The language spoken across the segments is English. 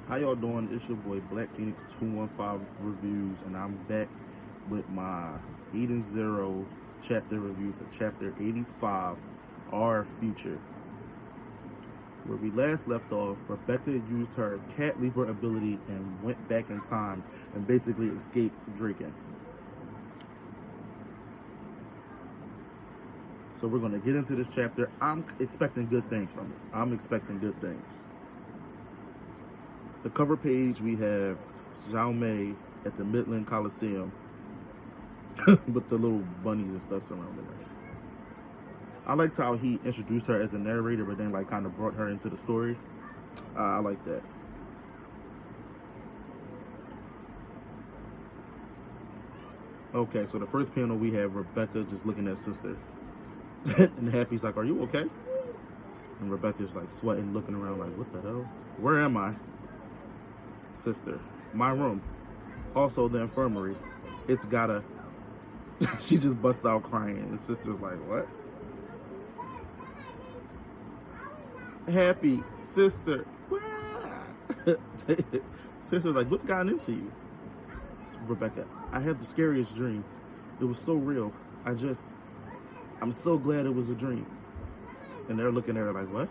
How y'all doing? It's your boy Black Phoenix 215 Reviews, and I'm back with my Eden Zero chapter review for chapter 85, Our Future. Where we last left off, Rebecca used her cat leaper ability and went back in time and basically escaped Draken. So we're going to get into this chapter. I'm expecting good things from it. I'm expecting good things. The cover page, we have Zhao Mei at the Midland Coliseum with the little bunnies and stuff surrounding her. I liked how he introduced her as a narrator, but then like kind of brought her into the story. I like that. Okay, so the first panel we have Rebecca just looking at sister. And Happy's like, "Are you okay?" And Rebecca's like sweating, looking around like, "What the hell? Where am I?" Sister, my room. Also the infirmary. It's gotta. She just busts out crying, and sister's like, "What?" Happy, sister. Sister's like, "What's gotten into you?" Rebecca, "I had the scariest dream. It was so real. I'm so glad it was a dream." And they're looking at her like, "What?"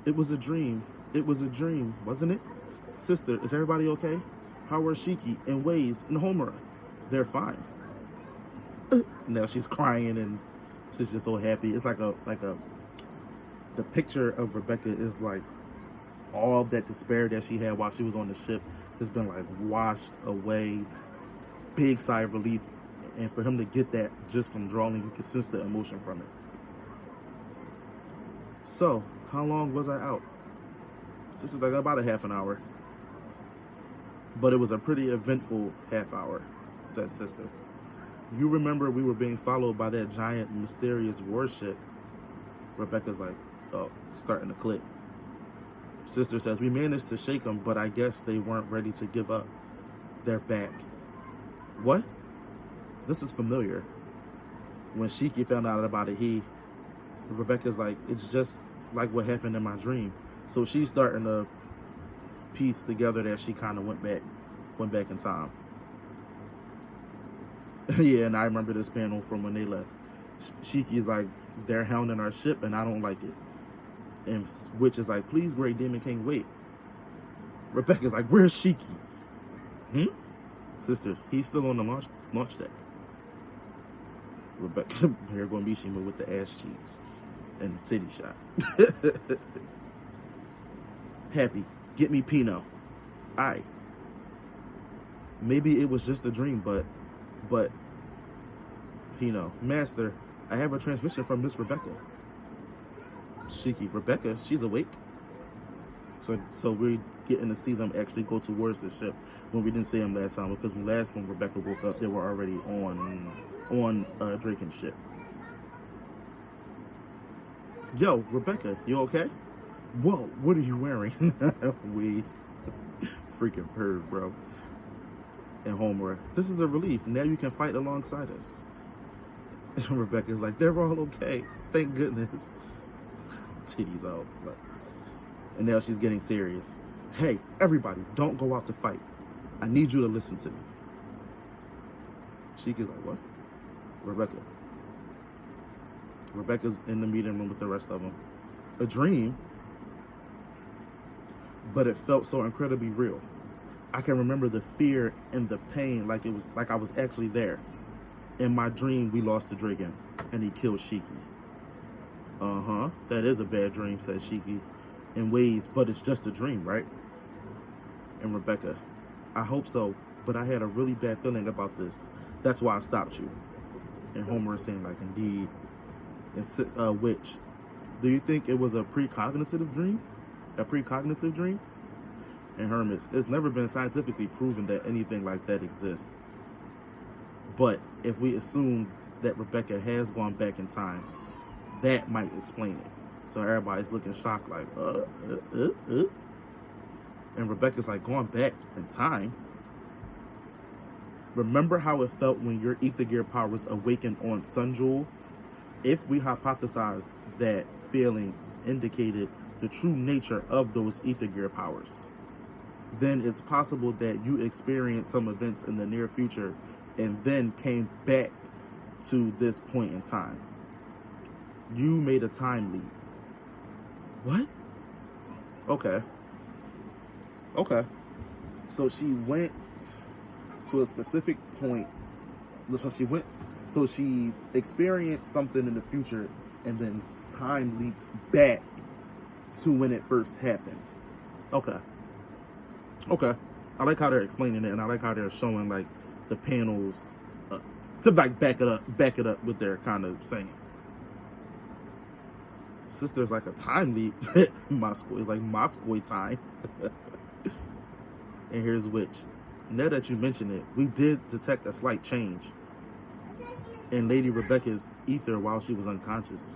"It was a dream. It was a dream, wasn't it?" "Sister, is everybody okay? How are Shiki and Waze and Homura?" "They're fine." Now she's crying and she's just so happy. It's like the picture of Rebecca is like all that despair that she had while she was on the ship has been like washed away. Big sigh of relief. And for him to get that just from drawing, you can sense the emotion from it. "So, how long was I out?" Sister's like, "About a half an hour." "But it was a pretty eventful half hour," says sister. "You remember we were being followed by that giant mysterious warship?" Rebecca's like, "Oh, starting to click." Sister says, "We managed to shake them, but I guess they weren't ready to give up. They're back." "What?" This is familiar. When Shiki found out about it, Rebecca's like, "It's just like what happened in my dream." So she's starting to piece together that she kind of went back in time. Yeah, and I remember this panel from when they left. Shiki's like, "They're hounding our ship, and I don't like it." And Witch is like, "Please, Great Demon King, wait." Rebecca's like, "Where's Shiki?" "Hmm?" "Sister, he's still on the launch deck." Rebecca, here going Mishima with the ass cheeks and the titty shot. Happy, "Get me Pino." "Aye." "Maybe it was just a dream, but Pino, Master, I have a transmission from Miss Rebecca." Shiki, "Rebecca, she's awake." So we're getting to see them actually go towards the ship when we didn't see them last time, because when Rebecca woke up, they were already on Draken's ship. "Yo, Rebecca, you okay?" "Whoa, what are you wearing?" Weeds. Freaking perv, bro. And Homura, "This is a relief. Now you can fight alongside us." And Rebecca's like, "They're all okay. Thank goodness." Titties out. And now she's getting serious. "Hey, everybody, don't go out to fight. I need you to listen to me." Shika's like, "What?" Rebecca's in the meeting room with the rest of them. "A dream? But it felt so incredibly real. I can remember the fear and the pain like I was actually there. In my dream, we lost the Dragon, and he killed Shiki." "Uh-huh, that is a bad dream," says Shiki. "In ways, but it's just a dream, right?" And Rebecca, "I hope so, but I had a really bad feeling about this. That's why I stopped you." And Homer is saying, like, "Indeed." And Witch, "Do you think it was a precognitive dream? A precognitive dream?" And Hermes, "It's never been scientifically proven that anything like that exists. But if we assume that Rebecca has gone back in time, that might explain it." So everybody's looking shocked like, And Rebecca's like, "Going back in time? Remember how it felt when your ether gear powers awakened on Sunjewel? If we hypothesize that feeling indicated the true nature of those ether gear powers." then it's possible that you experienced some events in the near future and then came back to this point in time. You made a time leap. What? Okay. Okay. So she went to a specific point. So she experienced something in the future and then time leaped back to when it first happened. Okay. Okay. I like how they're explaining it, and I like how they're showing like the panels to like back it up with their kind of saying. Sister's like a time leap. Moscow is like Moscow time. And here's which. Now that you mention it, we did detect a slight change in Lady Rebecca's ether while she was unconscious.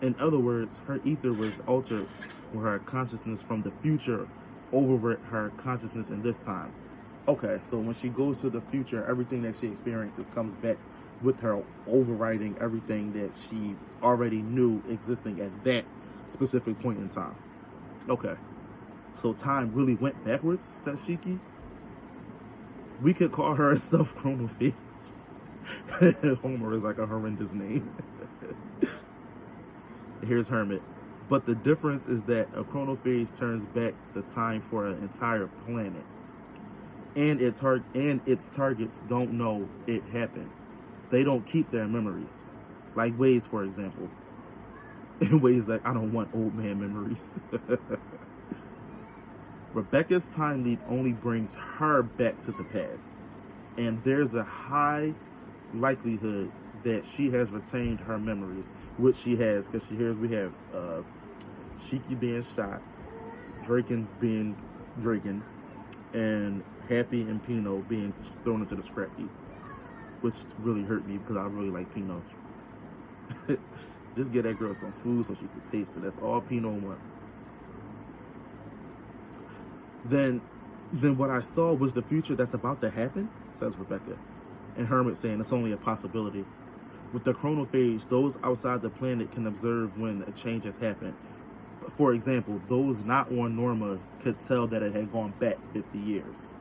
In other words, her ether was altered with her consciousness from the future over her consciousness in this time. Okay, so when she goes to the future, everything that she experiences comes back with her overriding everything that she already knew existing at that specific point in time. Okay, so time really went backwards, says Shiki. We could call her a self-chronophage. Homer is like a horrendous name. Here's Hermit. But the difference is that a chronophage turns back the time for an entire planet. And its targets don't know it happened. They don't keep their memories. Like Waze, for example. In ways that I don't want old man memories. Rebecca's time leap only brings her back to the past. And there's a high likelihood that she has retained her memories, which she has, because we have Shiki being shot, Draken being Draken, and Happy and Pino being thrown into the scrap heap, which really hurt me because I really like Pino. Just get that girl some food so she can taste it. That's all Pino wants. Then what I saw was the future that's about to happen, says Rebecca. And Hermit saying it's only a possibility. With the chronophage, those outside the planet can observe when a change has happened. For example, those not on Norma could tell that it had gone back 50 years.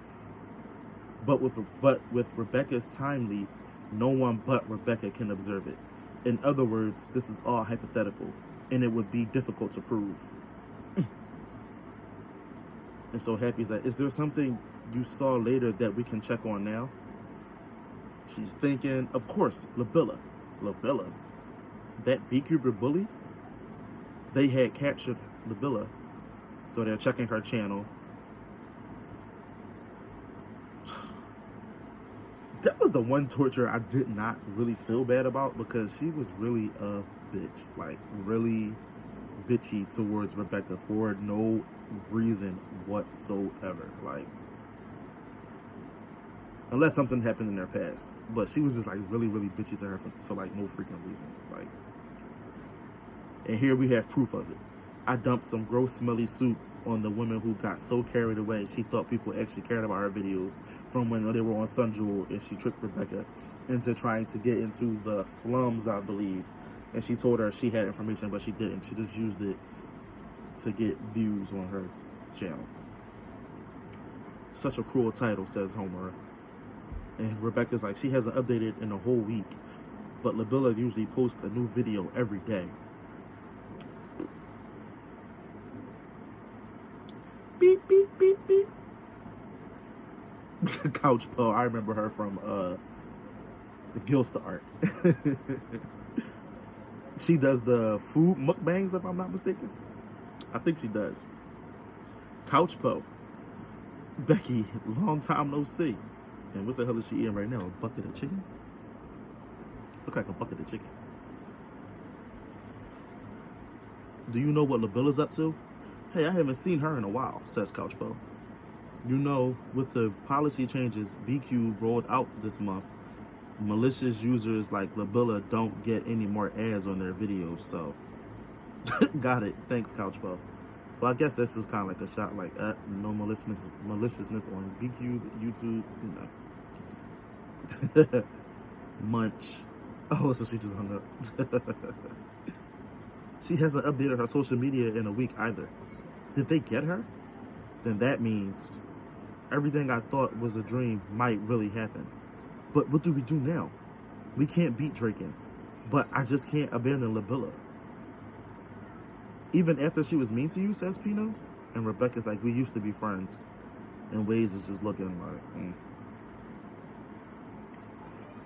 But with Rebecca's time leap, no one but Rebecca can observe it. In other words, this is all hypothetical, and it would be difficult to prove. And so Happy's like, is there something you saw later that we can check on now? She's thinking, of course, Labilla. Labilla? That beekeeper bully? They had captured Labilla, so they're checking her channel. That was the one torture I did not really feel bad about, because she was really a bitch. Like, really bitchy towards Rebecca for no reason whatsoever. Like, unless something happened in their past. But she was just like really, really bitchy to her for like no freaking reason. Like, and here we have proof of it. I dumped some gross smelly soup on the woman who got so carried away she thought people actually cared about her videos from when they were on Sun Jewel, and she tricked Rebecca into trying to get into the slums, I believe. And she told her she had information, but she didn't. She just used it to get views on her channel. Such a cruel title, says Homer. And Rebecca's like, she hasn't updated in a whole week, but Labilla usually posts a new video every day. Beep, beep, beep, beep. Couch Poe, I remember her from the Gilsta art. She does the food mukbangs, if I'm not mistaken. I think she does. Couch Poe. Becky, long time no see. And what the hell is she eating right now? A bucket of chicken? Look like a bucket of chicken. Do you know what Labilla's up to? Hey, I haven't seen her in a while, says Couch Poe. You know, with the policy changes BQ rolled out this month, malicious users like Labilla don't get any more ads on their videos, so got it. Thanks, Couch Poe. So I guess this is kind of like a shot, like no maliciousness on BQ, YouTube, you know. Munch. Oh, so she just hung up. She hasn't updated her social media in a week either. Did they get her? then that means everything I thought was a dream might really happen. But what do we do now? We can't beat Draken, but I just can't abandon Labilla. Even after she was mean to you, says Pino. And Rebecca's like, we used to be friends. And Waze is just looking like,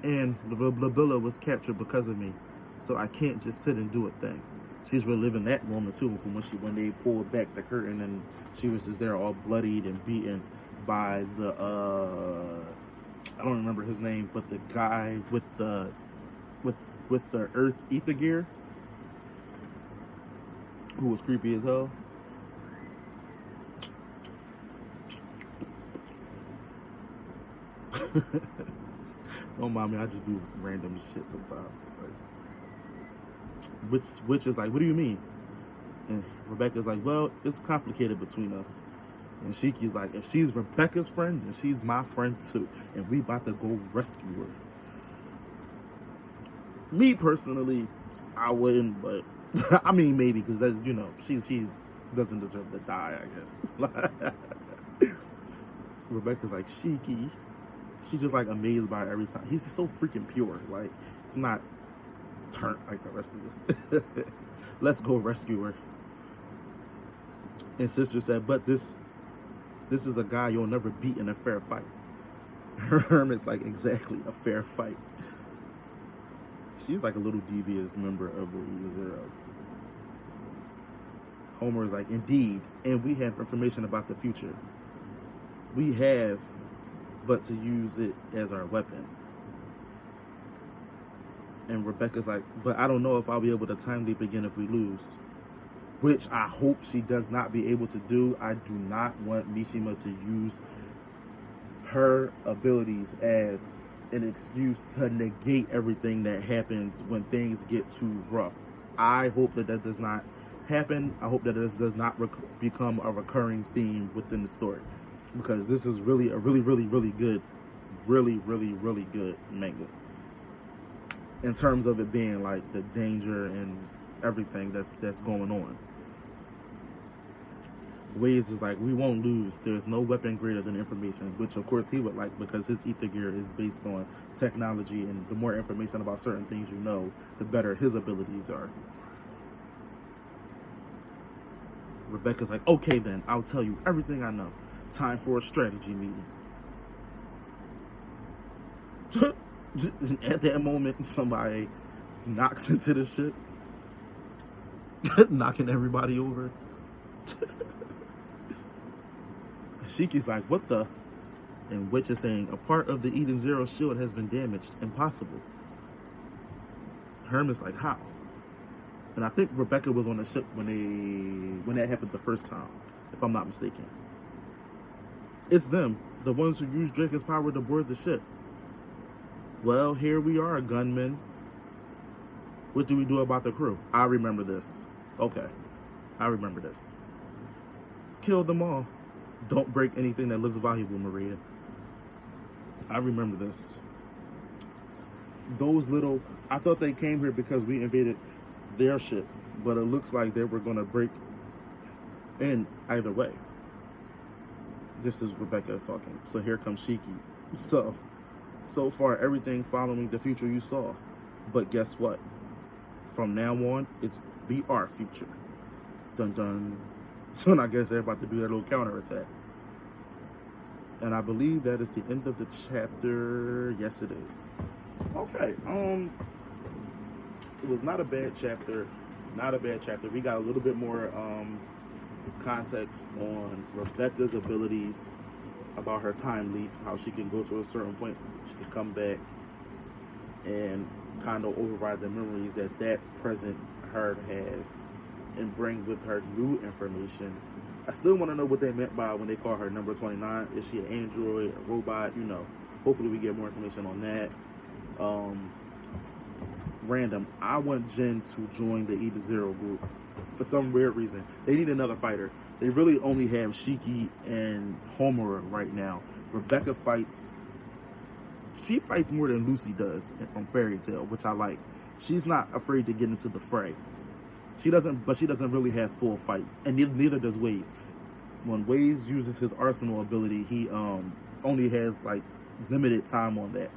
And Labilla was captured because of me. So I can't just sit and do a thing. She's reliving that moment too, when they pulled back the curtain and she was just there all bloodied and beaten by the I don't remember his name, but the guy with the Earth ether gear, who was creepy as hell. Don't mind me, I just do random shit sometimes. Which is like, what do you mean? And Rebecca's like, well, it's complicated between us. And Shiki's like, if she's Rebecca's friend, then she's my friend too. And we about to go rescue her. Me personally, I wouldn't, but I mean maybe, because that's, you know, she doesn't deserve to die, I guess. Rebecca's like, Shiki. She's just like amazed by it every time. He's just so freaking pure. Like, it's not turnt like the rest of this. Let's go rescue her. And Sister said, but this is a guy you'll never beat in a fair fight. Hermit's like, exactly, a fair fight. She's like a little devious member of the E0. Homer is like, indeed, and we have information about the future. We have, but to use it as our weapon. And Rebecca's like, but I don't know if I'll be able to time leap again if we lose. Which I hope she does not be able to do. I do not want Mishima to use her abilities as an excuse to negate everything that happens when things get too rough. I hope that does not happen. I hope that this does not become a recurring theme within the story. Because this is really a really good, really good manga. In terms of it being like the danger and everything that's going on. Waze is like, we won't lose. There's no weapon greater than information, which of course he would like, because his ether gear is based on technology, and the more information about certain things you know, the better his abilities are. Rebecca's like, okay then, I'll tell you everything I know. Time for a strategy meeting. At that moment, somebody knocks into the ship, knocking everybody over. Shiki's like, what the? And Witch is saying, a part of the Eden Zero shield has been damaged. Impossible. Herman's like, how? And I think Rebecca was on the ship when that happened the first time, if I'm not mistaken. It's them, the ones who used Draken's power to board the ship. Well, here we are, gunmen. What do we do about the crew? I remember this. Okay, I remember this. Kill them all. Don't break anything that looks valuable, Maria. I remember this. I thought they came here because we invaded their ship, but it looks like they were going to break in either way. This is Rebecca talking. So here comes Shiki. So far, everything following the future you saw. But guess what? From now on, it's be our future. Dun dun. So I guess they're about to do their little counterattack. And I believe that is the end of the chapter. Yes, it is. Okay. It was not a bad chapter. Not a bad chapter. We got a little bit more context on Rebecca's abilities, about her time leaps, how she can go to a certain point, she can come back and kind of override the memories that present her has and bring with her new information. I still want to know what they meant by when they call her number 29. Is she an android, a robot? You know, hopefully we get more information on that. Random. I want Jen to join the Eden Zero group for some weird reason. They need another fighter. They really only have Shiki and Homer right now. Rebecca fights. She fights more than Lucy does from Fairy Tail, which I like. She's not afraid to get into the fray. She doesn't really have full fights, and neither does Waze. when Waze uses his arsenal ability, he only has like limited time on that.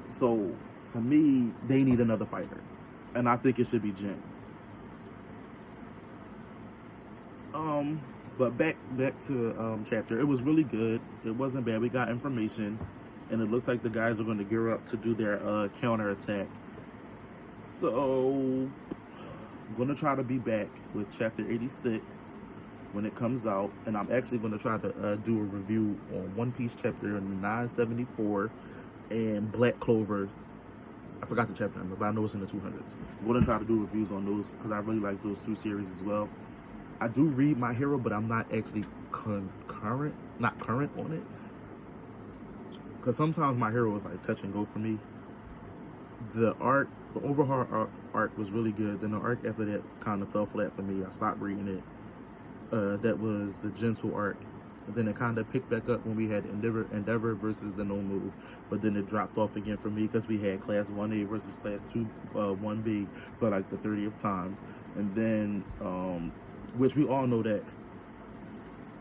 So to me, they need another fighter, and I think it should be Jin. But back to chapter. It was really good. It wasn't bad. We got information, and it looks like the guys are going to gear up to do their counter attack. So I'm gonna try to be back with chapter 86 when it comes out, and I'm actually gonna try to do a review on One Piece chapter 974 and Black Clover. I forgot the chapter number, but I know it's in the 200s. I'm gonna try to do reviews on those because I really like those two series as well. I do read My Hero, but I'm not actually current on it. Because sometimes My Hero is like touch and go for me. The overhaul arc was really good. Then the arc after that kind of fell flat for me. I stopped reading it. That was the Gentle arc. And then it kind of picked back up when we had Endeavor versus the Nomu. But then it dropped off again for me because we had Class 1A versus Class 1B for like the 30th time. And then, which we all know that,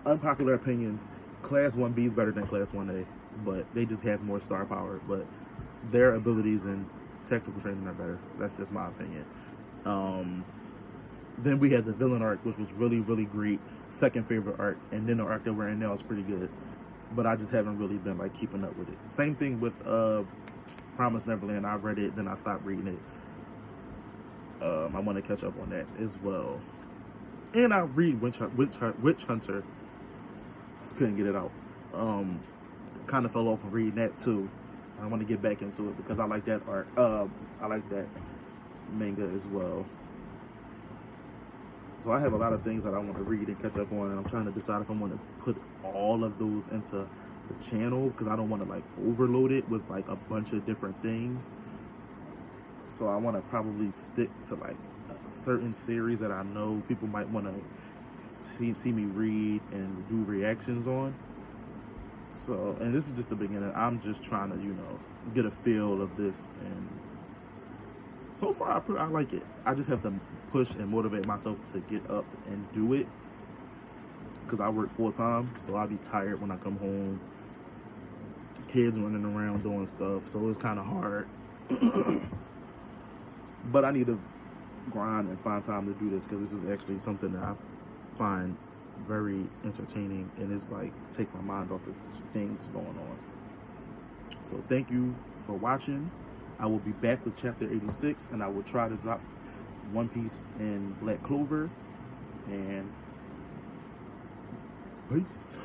unpopular opinion, Class 1B is better than Class 1A. But they just have more star power. But their abilities and technical training are better. That's just my opinion. Then we had the villain arc, which was really, really great. Second favorite arc. And then the arc that we're in now is pretty good. But I just haven't really been like keeping up with it. Same thing with Promised Neverland. I read it, then I stopped reading it. I want to catch up on that as well. And I read Witch Hunter. Just couldn't get it out. Kind of fell off of reading that too. I want to get back into it because I like that art. I like that manga as well. So I have a lot of things that I want to read and catch up on, and I'm trying to decide if I want to put all of those into the channel because I don't want to like overload it with like a bunch of different things. So I want to probably stick to like a certain series that I know people might want to see me read and do reactions on. So, and this is just the beginning. I'm just trying to, get a feel of this, and so far I like it. I just have to push and motivate myself to get up and do it because I work full time, so I'll be tired when I come home. Kids running around doing stuff, so it's kind of hard. But I need to grind and find time to do this because this is actually something that I find very entertaining, and it's like take my mind off of things going on. So thank you for watching. I will be back with chapter 86, and I will try to drop One Piece and Black Clover. And peace.